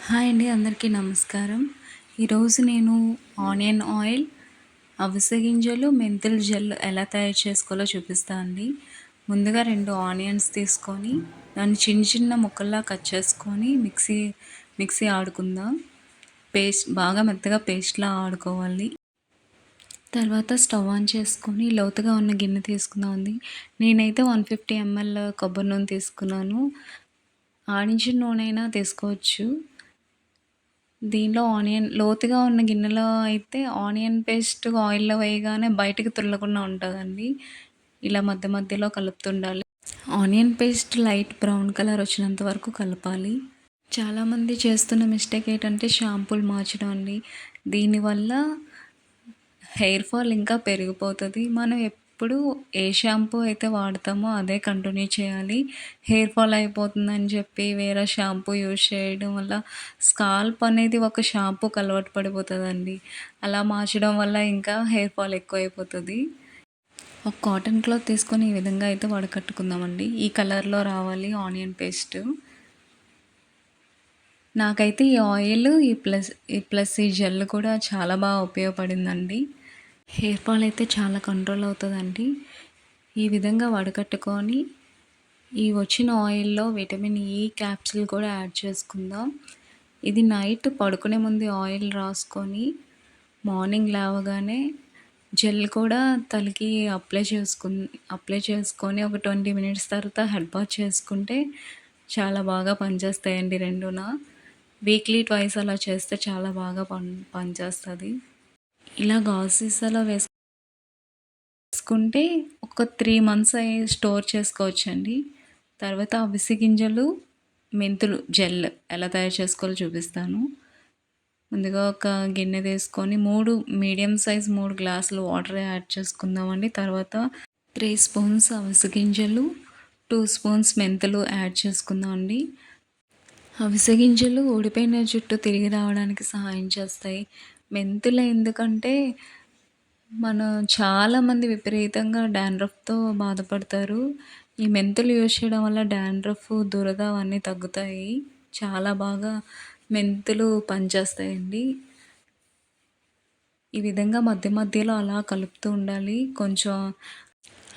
Hi అండి, అందరికీ నమస్కారం. ఈరోజు నేను ఆనియన్ ఆయిల్, అవిసె గింజలు, మెంతుల జెల్ ఎలా తయారు చేసుకోవాలో చూపిస్తా అండి. ముందుగా 2 ఆనియన్స్ తీసుకొని దాన్ని చిన్న చిన్న ముక్కల్లా కట్ చేసుకొని మిక్సీ ఆడుకుందాం. బాగా మెత్తగా పేస్ట్‌లా ఆడుకోవాలి. తర్వాత స్టవ్ ఆన్ చేసుకొని లోతుగా ఉన్న గిన్నె తీసుకుందామండి. నేనైతే 150 ml కొబ్బరి నూనె తీసుకున్నాను. ఆడించిన నూనె అయినా తీసుకోవచ్చు. దీనిలో లోతుగా ఉన్న గిన్నెలో అయితే ఆనియన్ పేస్ట్ ఆయిల్‌లో వేయగానే బయటికి తుల్లకుండా ఉంటదండి. ఇలా మధ్య మధ్యలో కలుపుతుండాలి. Onion paste light brown colour వచ్చినంత వరకు కలపాలి. చాలామంది చేస్తున్న మిస్టేక్ ఏంటంటే షాంపూలు మార్చడం అండి. దీనివల్ల హెయిర్ ఫాల్ ఇంకా పెరిగిపోతది. మనం ఎప్పుడు ఏ షాంపూ అయితే వాడతామో అదే కంటిన్యూ చేయాలి. హెయిర్ ఫాల్ అయిపోతుందని చెప్పి వేరే షాంపూ యూజ్ చేయడం వల్ల స్కాల్ప్ అనేది ఒక షాంపూకి అలవాటు పడిపోతదండి. అలా మార్చడం వల్ల ఇంకా హెయిర్ ఫాల్ ఎక్కువైపోతది. ఒక కాటన్ క్లాత్ తీసుకొని ఈ విధంగా అయితే వడకట్టుకుందామండి. ఈ కలర్‌లో రావాలి ఆనియన్ పేస్ట్. నాకైతే ఈ ఆయిల్, ఈ జెల్ కూడా చాలా బాగా ఉపయోగపడిందండి. హెయిర్ ఫాల్ అయితే చాలా కంట్రోల్ అవుతుందండి. ఈ విధంగా వడకట్టుకొని ఈ వచ్చిన ఆయిల్‌లో విటమిన్ ఈ క్యాప్సూల్ కూడా యాడ్ చేసుకుందాం. ఇది నైట్ పడుకునే ముందు ఆయిల్ రాసుకొని మార్నింగ్ లేవగానే జెల్ కూడా తలకి అప్లై చేసుకొని ఒక 20 మినిట్స్ తర్వాత హెడ్ బాత్ చేసుకుంటే చాలా బాగా పనిచేస్తాయండి రెండునా. వీక్లీ ట్వైస్ అలా చేస్తే చాలా బాగా పనిచేస్తుంది. ఇలా గాజు సీసాలో వేసుకుంటే ఒక 3 మంత్స్ స్టోర్ చేసుకోవచ్చండి. తర్వాత అవిసె గింజలు, మెంతులు జెల్ ఎలా తయారు చేసుకోవాలో చూపిస్తాను. ముందుగా ఒక గిన్నె తీసుకొని 3 మీడియం సైజ్ 3 గ్లాసులు వాటర్ యాడ్ చేసుకుందామండి. తర్వాత 3 స్పూన్స్ అవిసె గింజలు, 2 స్పూన్స్ మెంతులు యాడ్ చేసుకుందామండి. అవిసె గింజలు ఊడిపోయిన జుట్టు తిరిగి రావడానికి సహాయం చేస్తాయి. మెంతులు ఎందుకంటే చాలామంది విపరీతంగా డాండ్రఫ్‌తో బాధపడతారు. ఈ మెంతులు యూజ్ చేయడం వల్ల డాండ్రఫ్, దురద అవన్నీ తగ్గుతాయి. చాలా బాగా మెంతులు పనిచేస్తాయండి. ఈ విధంగా మధ్య మధ్యలో అలా కలుపుతూ ఉండాలి. కొంచెం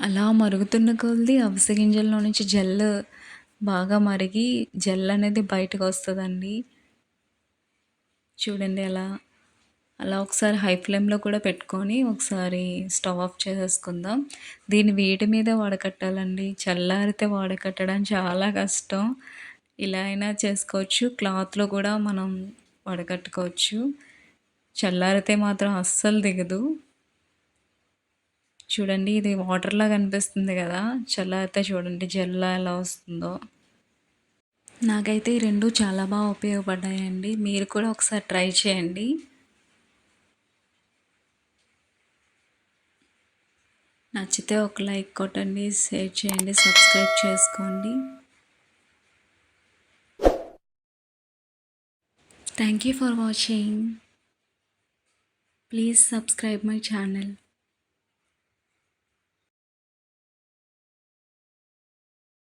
అలా మరుగుతున్న కొద్దీ అవిసె గింజల్లో నుంచి జెల్ బాగా మరిగి జెల్ అనేది బయటకు వస్తుందండి. చూడండి అలా ఒకసారి హై ఫ్లేమ్లో కూడా పెట్టుకొని ఒకసారి స్టవ్ ఆఫ్ చేసేసుకుందాం. దీన్ని వేడి మీద వడకట్టాలండి. చల్లారితే వడకట్టడం చాలా కష్టం. ఇలా అయినా చేసుకోవచ్చు. క్లాత్లో కూడా మనం వడకట్టుకోవచ్చు. చల్లారితే మాత్రం అస్సలు దిగదు. చూడండి, ఇది వాటర్లా కనిపిస్తుంది కదా, చల్లారితే చూడండి జెల్లా ఎలా వస్తుందో. నాకైతే ఈ 2 చాలా బాగా ఉపయోగపడ్డాయండి. మీరు కూడా ఒకసారి ట్రై చేయండి. నచ్చితే ఒక లైక్ కొట్టండి, షేర్ చేయండి, సబ్స్క్రైబ్ చేసుకోండి. Thank you for watching. Please subscribe my channel.